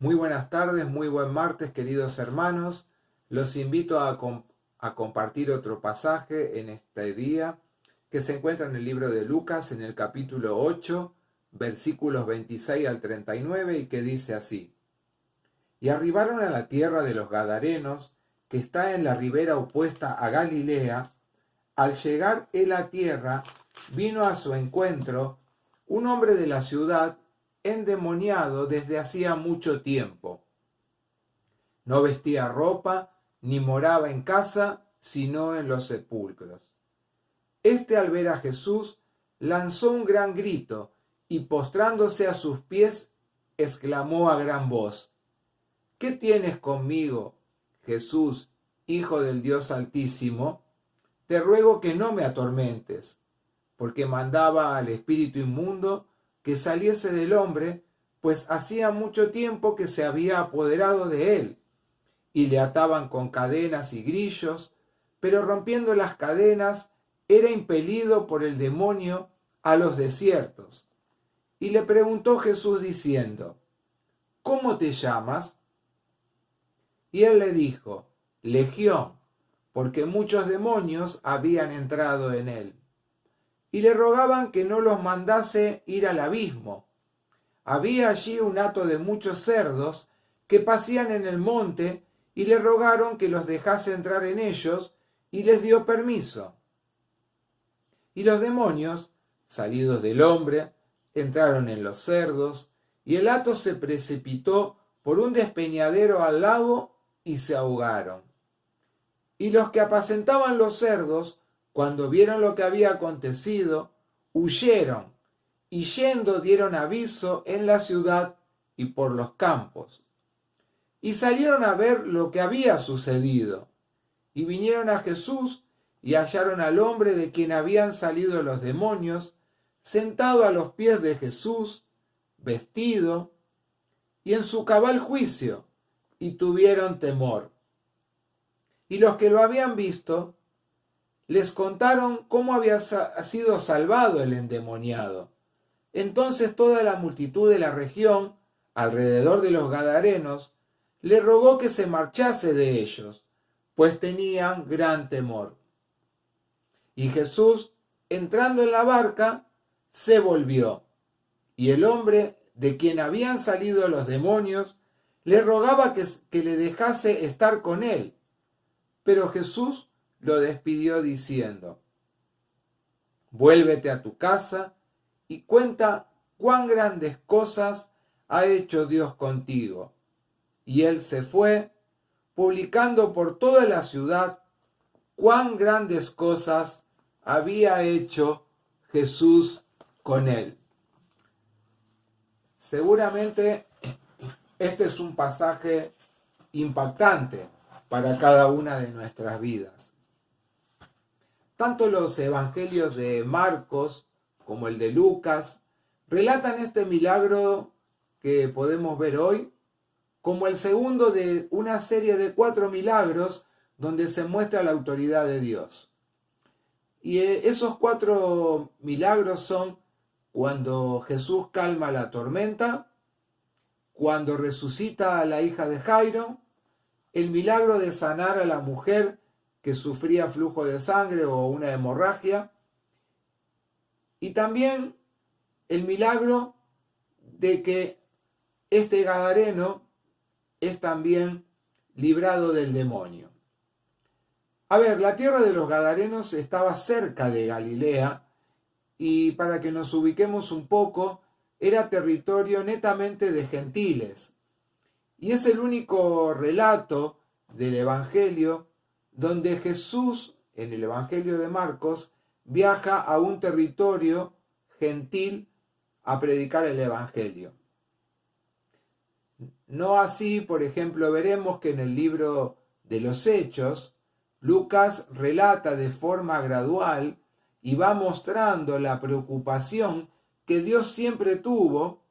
Muy buenas tardes, muy buen martes, queridos hermanos. Los invito a compartir otro pasaje en este día que se encuentra en el libro de Lucas, en el capítulo 8, versículos 26 al 39, y que dice así: Y arribaron a la tierra de los Gadarenos, que está en la ribera opuesta a Galilea. Al llegar él a tierra, vino a su encuentro un hombre de la ciudad, endemoniado desde hacía mucho tiempo. No vestía ropa, ni moraba en casa, sino en los sepulcros. Este, al ver a Jesús, lanzó un gran grito, y postrándose a sus pies, exclamó a gran voz: ¿Qué tienes conmigo, Jesús, Hijo del Dios Altísimo? Te ruego que no me atormentes. Porque mandaba al espíritu inmundo que saliese del hombre, pues hacía mucho tiempo que se había apoderado de él, y le ataban con cadenas y grillos, pero rompiendo las cadenas era impelido por el demonio a los desiertos. Y le preguntó Jesús diciendo: ¿Cómo te llamas? Y él le dijo: Legión, porque muchos demonios habían entrado en él. Y le rogaban que no los mandase ir al abismo. Había allí un hato de muchos cerdos que pasían en el monte, y le rogaron que los dejase entrar en ellos, y les dio permiso. Y los demonios, salidos del hombre, entraron en los cerdos, y el hato se precipitó por un despeñadero al lago, y se ahogaron. Y los que apacentaban los cerdos, cuando vieron lo que había acontecido, huyeron, y yendo dieron aviso en la ciudad y por los campos. Y salieron a ver lo que había sucedido, y vinieron a Jesús, y hallaron al hombre de quien habían salido los demonios, sentado a los pies de Jesús, vestido, y en su cabal juicio, y tuvieron temor. Y los que lo habían visto les contaron cómo había sido salvado el endemoniado. Entonces toda la multitud de la región, alrededor de los Gadarenos, le rogó que se marchase de ellos, pues tenían gran temor. Y Jesús, entrando en la barca, se volvió, y el hombre de quien habían salido los demonios le rogaba que le dejase estar con él. Pero Jesús lo despidió diciendo: Vuélvete a tu casa y cuenta cuán grandes cosas ha hecho Dios contigo. Y él se fue, publicando por toda la ciudad cuán grandes cosas había hecho Jesús con él. Seguramente este es un pasaje impactante para cada una de nuestras vidas. Tanto los evangelios de Marcos como el de Lucas relatan este milagro que podemos ver hoy como el segundo de una serie de 4 milagros donde se muestra la autoridad de Dios. Y esos 4 milagros son cuando Jesús calma la tormenta, cuando resucita a la hija de Jairo, el milagro de sanar a la mujer que sufría flujo de sangre o una hemorragia, y también el milagro de que este gadareno es también librado del demonio. A ver, la tierra de los Gadarenos estaba cerca de Galilea, y para que nos ubiquemos un poco, era territorio netamente de gentiles. Y es el único relato del Evangelio donde Jesús, en el Evangelio de Marcos, viaja a un territorio gentil a predicar el Evangelio. No así, por ejemplo, veremos que en el libro de los Hechos, Lucas relata de forma gradual y va mostrando la preocupación que Dios siempre tuvo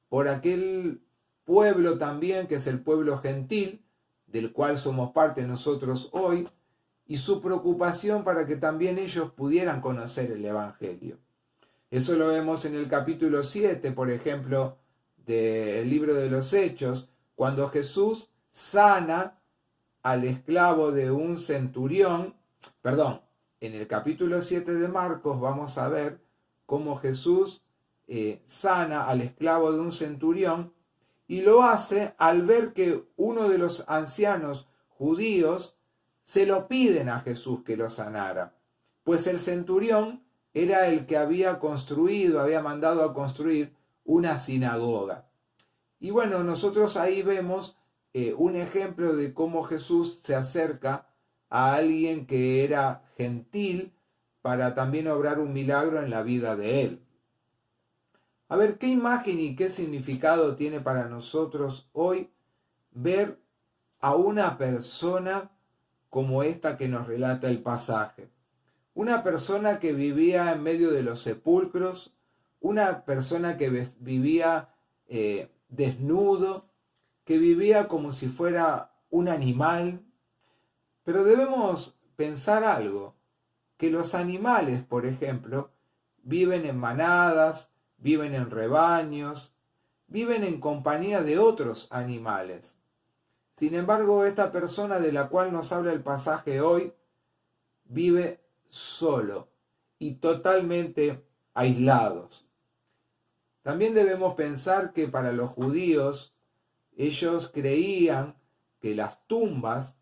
por aquel pueblo también, que es el pueblo gentil, del cual somos parte nosotros hoy, y su preocupación para que también ellos pudieran conocer el Evangelio. Eso lo vemos en el capítulo 7, por ejemplo, del libro de los Hechos, cuando Jesús sana al esclavo de un centurión, perdón, en el capítulo 7 de Marcos vamos a ver cómo Jesús sana al esclavo de un centurión, y lo hace al ver que uno de los ancianos judíos se lo piden a Jesús que lo sanara, pues el centurión era el que había mandado a construir una sinagoga. Y bueno, nosotros ahí vemos un ejemplo de cómo Jesús se acerca a alguien que era gentil para también obrar un milagro en la vida de él. A ver, ¿qué imagen y qué significado tiene para nosotros hoy ver a una persona como esta que nos relata el pasaje? Una persona que vivía en medio de los sepulcros, una persona que vivía desnudo, que vivía como si fuera un animal. Pero debemos pensar algo, que los animales, por ejemplo, viven en manadas, viven en rebaños, viven en compañía de otros animales. Sin embargo, esta persona de la cual nos habla el pasaje hoy vive solo y totalmente aislados. También debemos pensar que para los judíos, ellos creían que las tumbas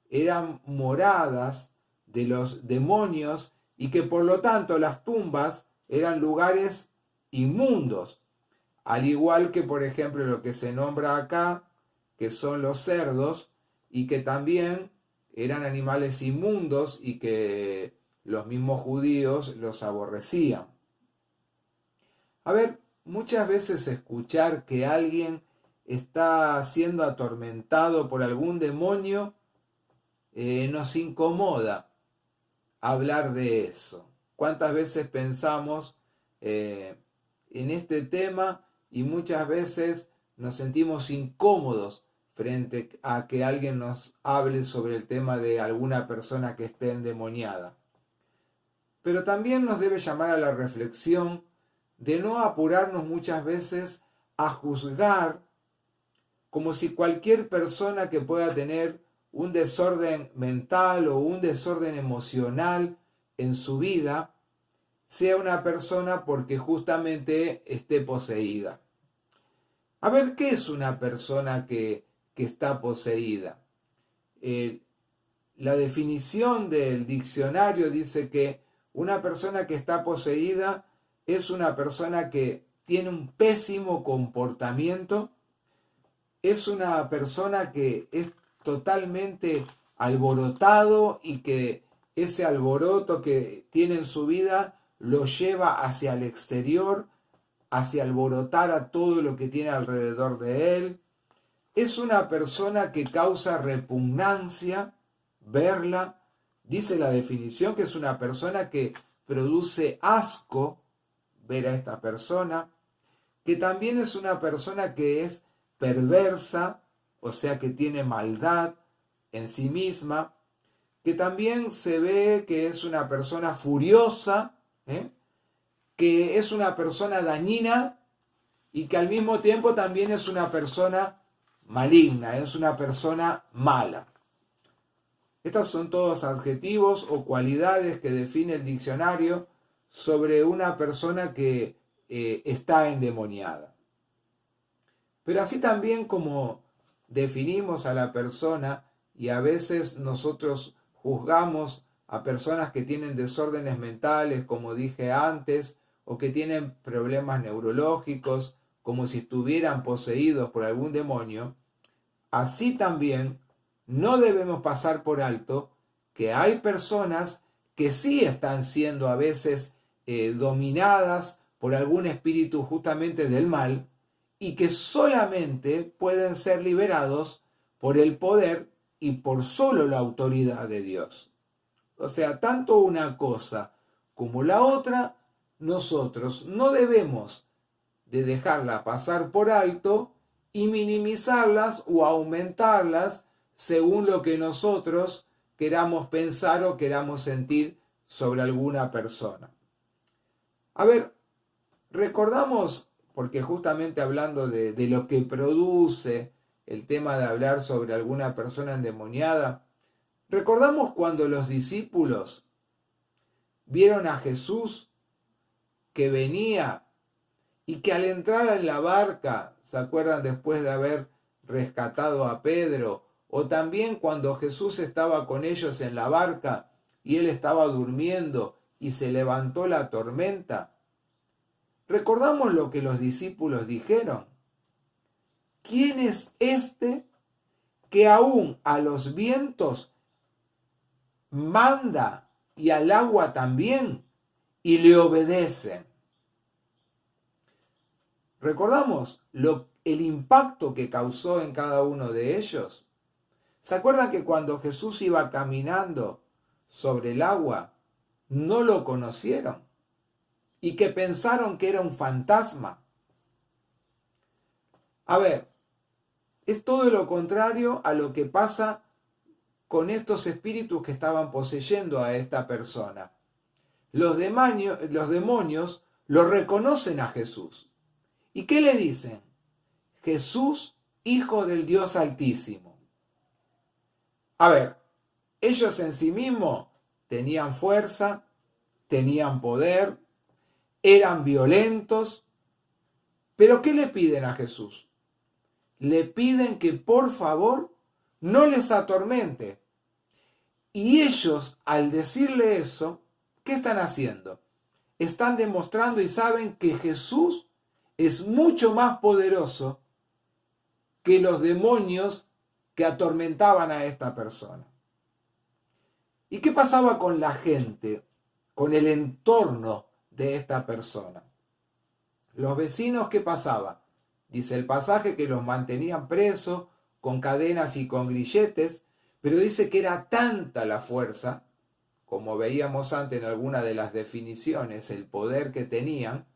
eran moradas de los demonios y que por lo tanto las tumbas eran lugares inmundos, al igual que por ejemplo lo que se nombra acá, que son los cerdos, y que también eran animales inmundos y que los mismos judíos los aborrecían. A ver, muchas veces escuchar que alguien está siendo atormentado por algún demonio nos incomoda hablar de eso. ¿Cuántas veces pensamos en este tema y muchas veces nos sentimos incómodos frente a que alguien nos hable sobre el tema de alguna persona que esté endemoniada? Pero también nos debe llamar a la reflexión de no apurarnos muchas veces a juzgar como si cualquier persona que pueda tener un desorden mental o un desorden emocional en su vida sea una persona porque justamente esté poseída. A ver, ¿qué es una persona que está poseída? La definición del diccionario dice que una persona que está poseída es una persona que tiene un pésimo comportamiento, es una persona que es totalmente alborotado y que ese alboroto que tiene en su vida lo lleva hacia el exterior, hacia alborotar a todo lo que tiene alrededor de él. Es una persona que causa repugnancia verla. Dice la definición que es una persona que produce asco ver a esta persona, que también es una persona que es perversa, o sea que tiene maldad en sí misma, que también se ve que es una persona furiosa, que es una persona dañina y que al mismo tiempo también es una persona maligna, es una persona mala. Estas son todos adjetivos o cualidades que define el diccionario sobre una persona que está endemoniada. Pero así también como definimos a la persona y a veces nosotros juzgamos a personas que tienen desórdenes mentales, como dije antes, o que tienen problemas neurológicos, como si estuvieran poseídos por algún demonio, así también no debemos pasar por alto que hay personas que sí están siendo a veces dominadas por algún espíritu justamente del mal y que solamente pueden ser liberados por el poder y por solo la autoridad de Dios. O sea, tanto una cosa como la otra, nosotros no debemos de dejarla pasar por alto y minimizarlas o aumentarlas según lo que nosotros queramos pensar o queramos sentir sobre alguna persona. A ver, recordamos porque justamente hablando de lo que produce el tema de hablar sobre alguna persona endemoniada, recordamos cuando los discípulos vieron a Jesús que venía y que al entrar en la barca, ¿se acuerdan después de haber rescatado a Pedro? O también cuando Jesús estaba con ellos en la barca y él estaba durmiendo y se levantó la tormenta. Recordamos lo que los discípulos dijeron. ¿Quién es este que aún a los vientos manda y al agua también y le obedecen? ¿Recordamos el impacto que causó en cada uno de ellos? ¿Se acuerdan que cuando Jesús iba caminando sobre el agua, no lo conocieron y que pensaron que era un fantasma? A ver, es todo lo contrario a lo que pasa con estos espíritus que estaban poseyendo a esta persona. Los demonios lo reconocen a Jesús. ¿Y qué le dicen? Jesús, Hijo del Dios Altísimo. A ver, ellos en sí mismos tenían fuerza, tenían poder, eran violentos, pero ¿qué le piden a Jesús? Le piden que por favor no les atormente. Y ellos, al decirle eso, ¿qué están haciendo? Están demostrando y saben que Jesús es mucho más poderoso que los demonios que atormentaban a esta persona. ¿Y qué pasaba con la gente, con el entorno de esta persona? Los vecinos, ¿qué pasaba? Dice el pasaje que los mantenían presos con cadenas y con grilletes, pero dice que era tanta la fuerza, como veíamos antes en alguna de las definiciones, el poder que tenían,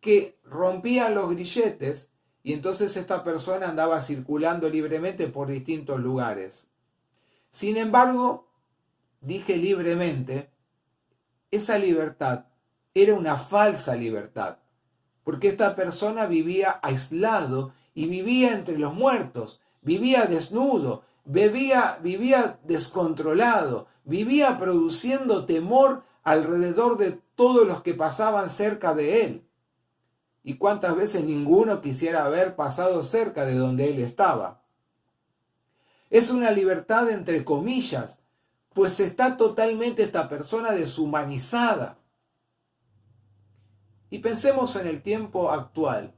que rompían los grilletes y entonces esta persona andaba circulando libremente por distintos lugares. Sin embargo, dije libremente, esa libertad era una falsa libertad, porque esta persona vivía aislado y vivía entre los muertos, vivía desnudo, vivía descontrolado, vivía produciendo temor alrededor de todos los que pasaban cerca de él. ¿Y cuántas veces ninguno quisiera haber pasado cerca de donde él estaba? Es una libertad entre comillas, pues está totalmente esta persona deshumanizada. Y pensemos en el tiempo actual,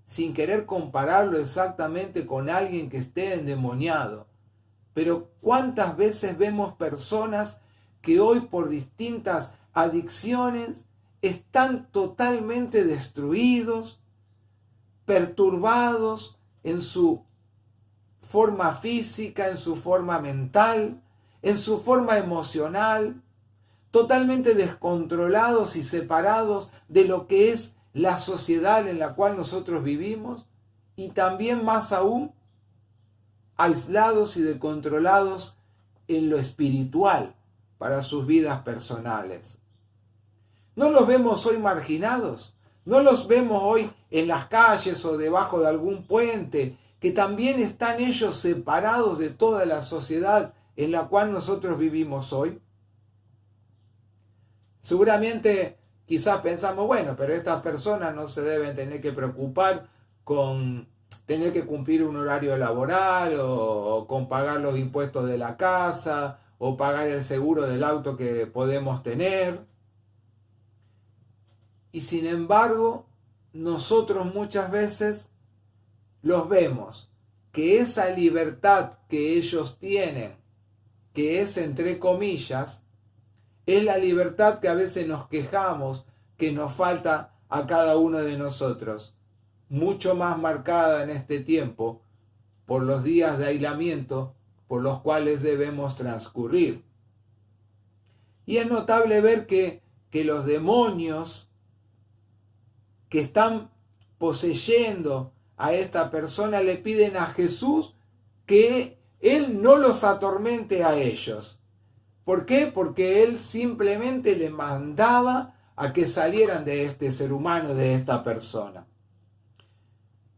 sin querer compararlo exactamente con alguien que esté endemoniado. Pero ¿cuántas veces vemos personas que hoy por distintas adicciones están totalmente destruidos, perturbados en su forma física, en su forma mental, en su forma emocional, totalmente descontrolados y separados de lo que es la sociedad en la cual nosotros vivimos, y también más aún aislados y descontrolados en lo espiritual para sus vidas personales? ¿No los vemos hoy marginados? ¿No los vemos hoy en las calles o debajo de algún puente, que también están ellos separados de toda la sociedad en la cual nosotros vivimos hoy? Seguramente quizás pensamos, bueno, pero estas personas no se deben tener que preocupar con tener que cumplir un horario laboral o con pagar los impuestos de la casa o pagar el seguro del auto que podemos tener. Y sin embargo, nosotros muchas veces los vemos que esa libertad que ellos tienen, que es entre comillas, es la libertad que a veces nos quejamos que nos falta a cada uno de nosotros, mucho más marcada en este tiempo por los días de aislamiento por los cuales debemos transcurrir. Y es notable ver que los demonios que están poseyendo a esta persona le piden a Jesús que Él no los atormente a ellos. ¿Por qué? Porque Él simplemente le mandaba a que salieran de este ser humano, de esta persona.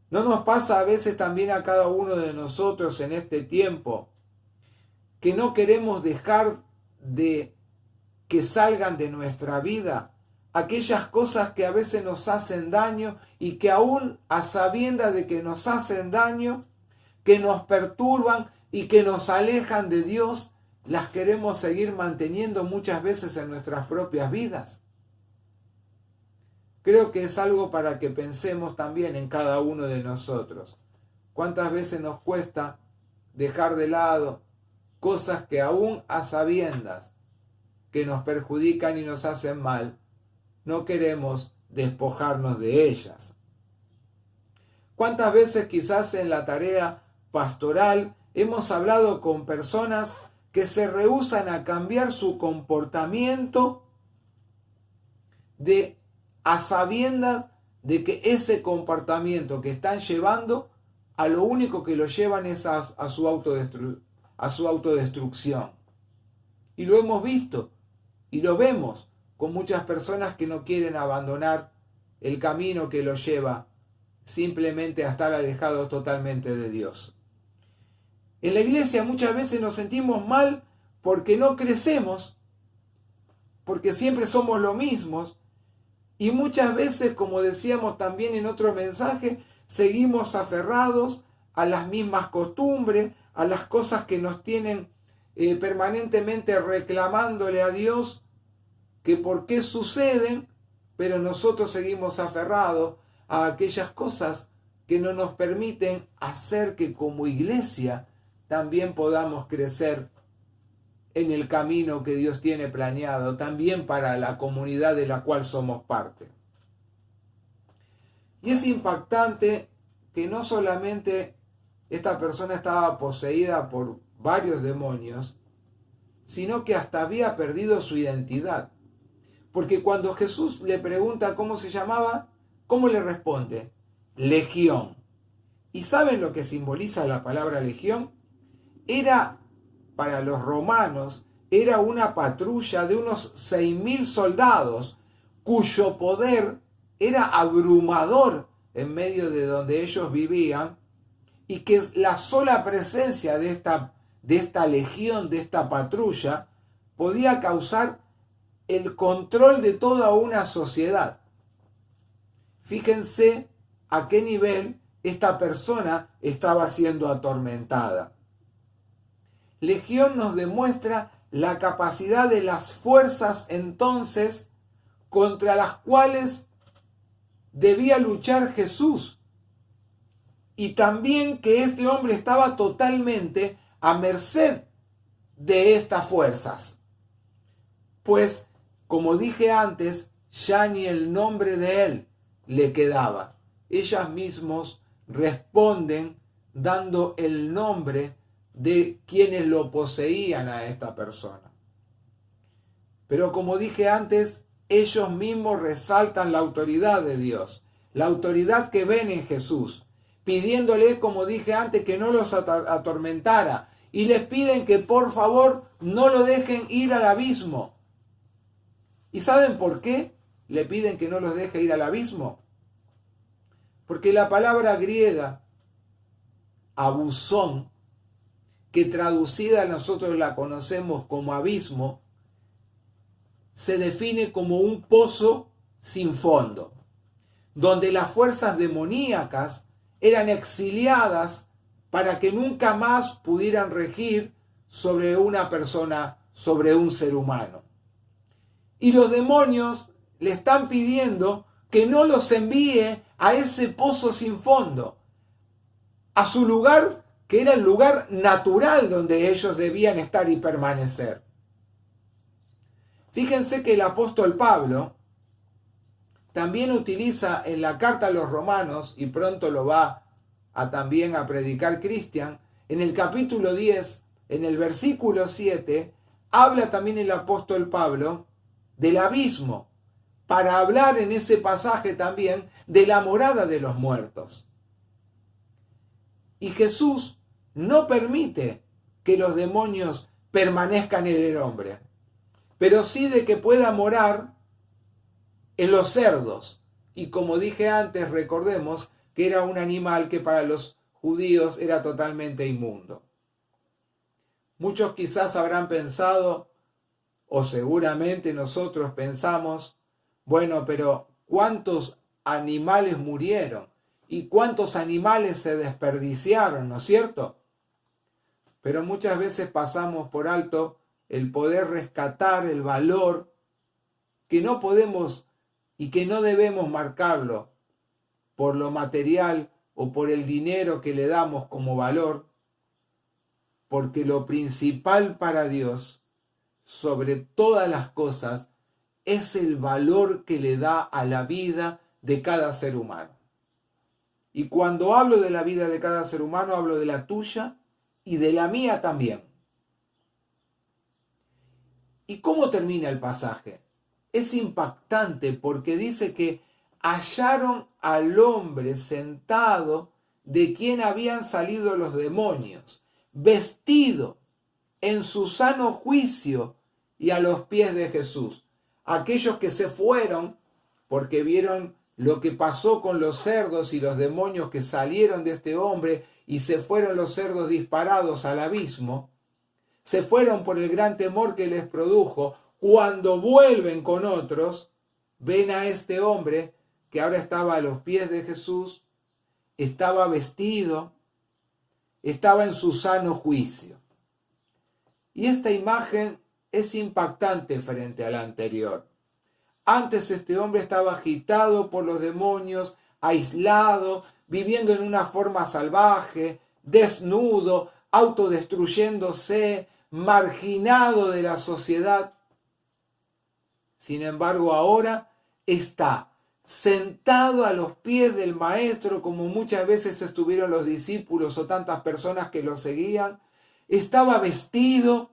¿No nos pasa a veces también a cada uno de nosotros en este tiempo que no queremos dejar de que salgan de nuestra vida aquellas cosas que a veces nos hacen daño y que aún a sabiendas de que nos hacen daño, que nos perturban y que nos alejan de Dios, las queremos seguir manteniendo muchas veces en nuestras propias vidas? Creo que es algo para que pensemos también en cada uno de nosotros. ¿Cuántas veces nos cuesta dejar de lado cosas que aún a sabiendas que nos perjudican y nos hacen mal, no queremos despojarnos de ellas? ¿Cuántas veces quizás en la tarea pastoral hemos hablado con personas que se rehúsan a cambiar su comportamiento a sabiendas de que ese comportamiento que están llevando, a lo único que lo llevan es a su autodestrucción? Y lo hemos visto y lo vemos con muchas personas que no quieren abandonar el camino que los lleva simplemente a estar alejados totalmente de Dios. En la iglesia muchas veces nos sentimos mal porque no crecemos, porque siempre somos los mismos, y muchas veces, como decíamos también en otro mensaje, seguimos aferrados a las mismas costumbres, a las cosas que nos tienen permanentemente reclamándole a Dios que por qué suceden, pero nosotros seguimos aferrados a aquellas cosas que no nos permiten hacer que como iglesia también podamos crecer en el camino que Dios tiene planeado, también para la comunidad de la cual somos parte. Y es impactante que no solamente esta persona estaba poseída por varios demonios, sino que hasta había perdido su identidad. Porque cuando Jesús le pregunta cómo se llamaba, ¿cómo le responde? Legión. ¿Y saben lo que simboliza la palabra legión? Para los romanos, era una patrulla de unos 6.000 soldados, cuyo poder era abrumador en medio de donde ellos vivían, y que la sola presencia de esta legión, de esta patrulla, podía causar el control de toda una sociedad. Fíjense a qué nivel esta persona estaba siendo atormentada. Legión nos demuestra la capacidad de las fuerzas entonces contra las cuales debía luchar Jesús. Y también que este hombre estaba totalmente a merced de estas fuerzas. Pues, como dije antes, ya ni el nombre de él le quedaba. Ellas mismos responden dando el nombre de quienes lo poseían a esta persona. Pero como dije antes, ellos mismos resaltan la autoridad de Dios, la autoridad que ven en Jesús, pidiéndole, como dije antes, que no los atormentara, y les piden que por favor no lo dejen ir al abismo. ¿Y saben por qué le piden que no los deje ir al abismo? Porque la palabra griega abusón, que traducida nosotros la conocemos como abismo, se define como un pozo sin fondo, donde las fuerzas demoníacas eran exiliadas para que nunca más pudieran regir sobre una persona, sobre un ser humano. Y los demonios le están pidiendo que no los envíe a ese pozo sin fondo, a su lugar que era el lugar natural donde ellos debían estar y permanecer. Fíjense que el apóstol Pablo también utiliza en la carta a los romanos, y pronto lo va también a predicar Cristian, en el capítulo 10, en el versículo 7, habla también el apóstol Pablo del abismo, para hablar en ese pasaje también de la morada de los muertos. Y Jesús no permite que los demonios permanezcan en el hombre, pero sí de que pueda morar en los cerdos. Y como dije antes, recordemos que era un animal que para los judíos era totalmente inmundo. Muchos quizás habrán pensado, o seguramente nosotros pensamos, bueno, pero ¿cuántos animales murieron? ¿Y cuántos animales se desperdiciaron, no es cierto? Pero muchas veces pasamos por alto el poder rescatar el valor que no podemos y que no debemos marcarlo por lo material o por el dinero que le damos como valor, porque lo principal para Dios, sobre todas las cosas, es el valor que le da a la vida de cada ser humano. Y cuando hablo de la vida de cada ser humano, hablo de la tuya y de la mía también. ¿Y cómo termina el pasaje? Es impactante porque dice que hallaron al hombre sentado de quien habían salido los demonios, vestido en su sano juicio y a los pies de Jesús. Aquellos que se fueron porque vieron lo que pasó con los cerdos y los demonios que salieron de este hombre y se fueron los cerdos disparados al abismo, se fueron por el gran temor que les produjo. Cuando vuelven con otros, ven a este hombre que ahora estaba a los pies de Jesús, estaba vestido, estaba en su sano juicio. Y esta imagen es impactante frente a la anterior. Antes este hombre estaba agitado por los demonios, aislado, viviendo en una forma salvaje, desnudo, autodestruyéndose, marginado de la sociedad. Sin embargo, ahora está sentado a los pies del Maestro, como muchas veces estuvieron los discípulos o tantas personas que lo seguían. Estaba vestido,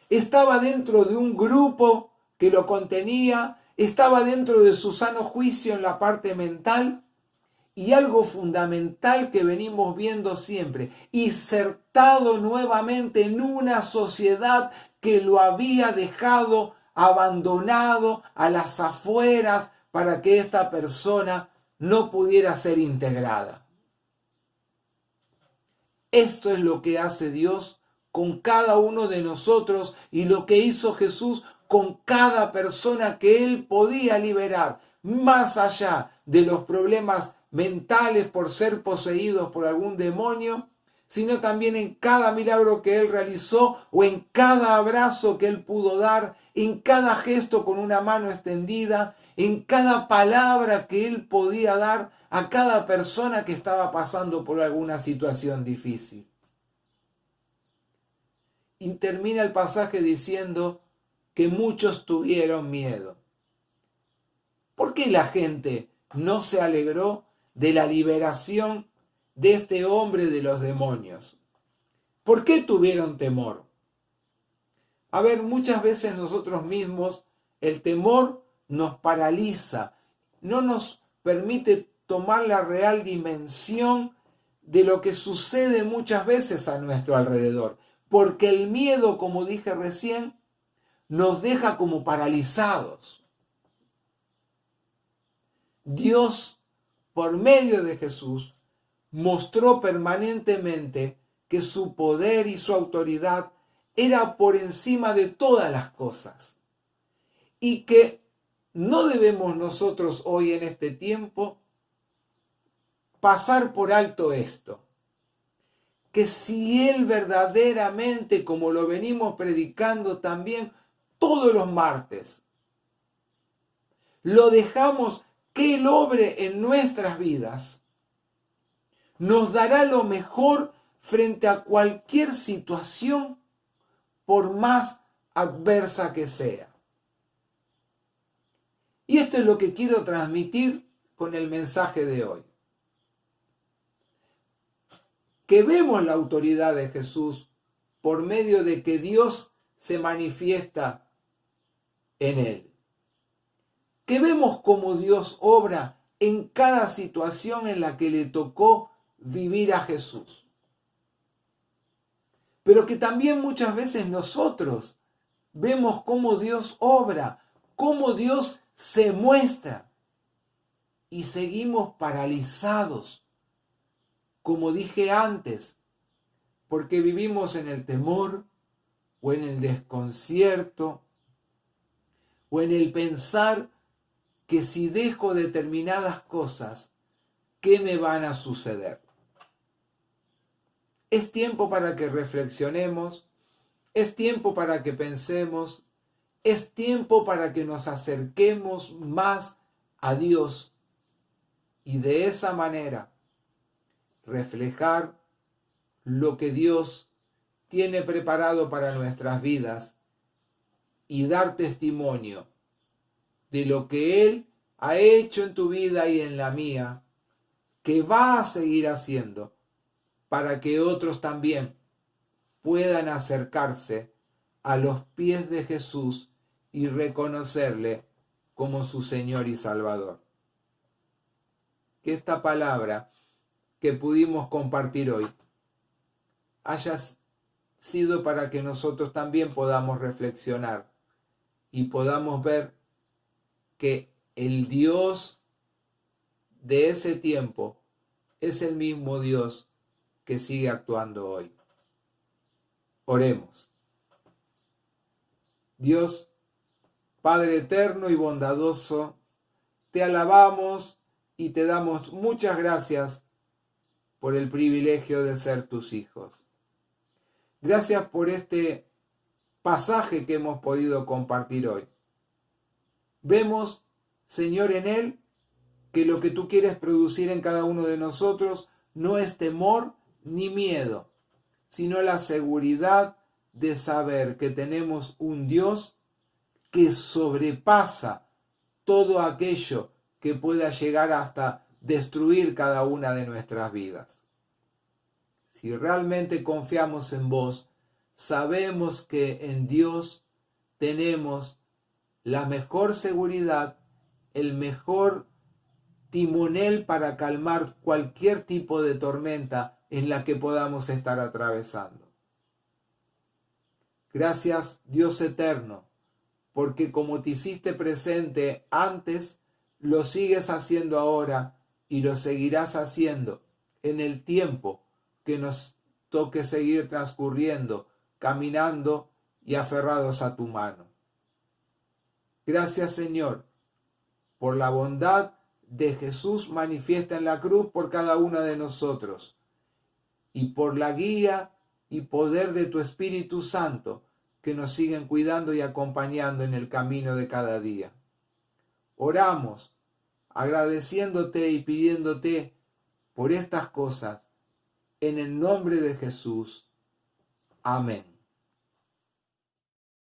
estaba dentro de un grupo que lo contenía, estaba dentro de su sano juicio en la parte mental. Y algo fundamental que venimos viendo siempre, insertado nuevamente en una sociedad que lo había dejado abandonado a las afueras para que esta persona no pudiera ser integrada. Esto es lo que hace Dios con cada uno de nosotros y lo que hizo Jesús con cada persona que Él podía liberar, más allá de los problemas mentales por ser poseídos por algún demonio, sino también en cada milagro que Él realizó o en cada abrazo que Él pudo dar, en cada gesto con una mano extendida, en cada palabra que Él podía dar a cada persona que estaba pasando por alguna situación difícil. Y termina el pasaje diciendo que muchos tuvieron miedo. ¿Por qué la gente no se alegró de la liberación de este hombre de los demonios? ¿Por qué tuvieron temor? A ver, muchas veces nosotros mismos el temor nos paraliza, no nos permite tomar la real dimensión de lo que sucede muchas veces a nuestro alrededor, porque el miedo, como dije recién, nos deja como paralizados. Dios, por medio de Jesús, mostró permanentemente que su poder y su autoridad era por encima de todas las cosas. Y que no debemos nosotros hoy en este tiempo pasar por alto esto. Que si Él verdaderamente, como lo venimos predicando también todos los martes, lo dejamos que Él obre en nuestras vidas, nos dará lo mejor frente a cualquier situación, por más adversa que sea. Y esto es lo que quiero transmitir con el mensaje de hoy. Que vemos la autoridad de Jesús por medio de que Dios se manifiesta en Él. Que vemos cómo Dios obra en cada situación en la que le tocó vivir a Jesús. Pero que también muchas veces nosotros vemos cómo Dios obra, cómo Dios se muestra y seguimos paralizados, como dije antes, porque vivimos en el temor o en el desconcierto o en el pensar que si dejo determinadas cosas, ¿qué me van a suceder? Es tiempo para que reflexionemos, es tiempo para que pensemos, es tiempo para que nos acerquemos más a Dios y de esa manera reflejar lo que Dios tiene preparado para nuestras vidas y dar testimonio de lo que Él ha hecho en tu vida y en la mía, que va a seguir haciendo para que otros también puedan acercarse a los pies de Jesús y reconocerle como su Señor y Salvador. Que esta palabra que pudimos compartir hoy haya sido para que nosotros también podamos reflexionar y podamos ver que el Dios de ese tiempo es el mismo Dios que sigue actuando hoy. Oremos. Dios, Padre eterno y bondadoso, te alabamos y te damos muchas gracias por el privilegio de ser tus hijos. Gracias por este pasaje que hemos podido compartir hoy. Vemos, Señor, en él que lo que tú quieres producir en cada uno de nosotros no es temor ni miedo, sino la seguridad de saber que tenemos un Dios que sobrepasa todo aquello que pueda llegar hasta destruir cada una de nuestras vidas. Si realmente confiamos en vos, sabemos que en Dios tenemos la mejor seguridad, el mejor timonel para calmar cualquier tipo de tormenta en la que podamos estar atravesando. Gracias, Dios eterno, porque como te hiciste presente antes, lo sigues haciendo ahora y lo seguirás haciendo en el tiempo que nos toque seguir transcurriendo, caminando y aferrados a tu mano. Gracias, Señor, por la bondad de Jesús manifiesta en la cruz por cada uno de nosotros y por la guía y poder de tu Espíritu Santo que nos siguen cuidando y acompañando en el camino de cada día. Oramos agradeciéndote y pidiéndote por estas cosas en el nombre de Jesús. Amén.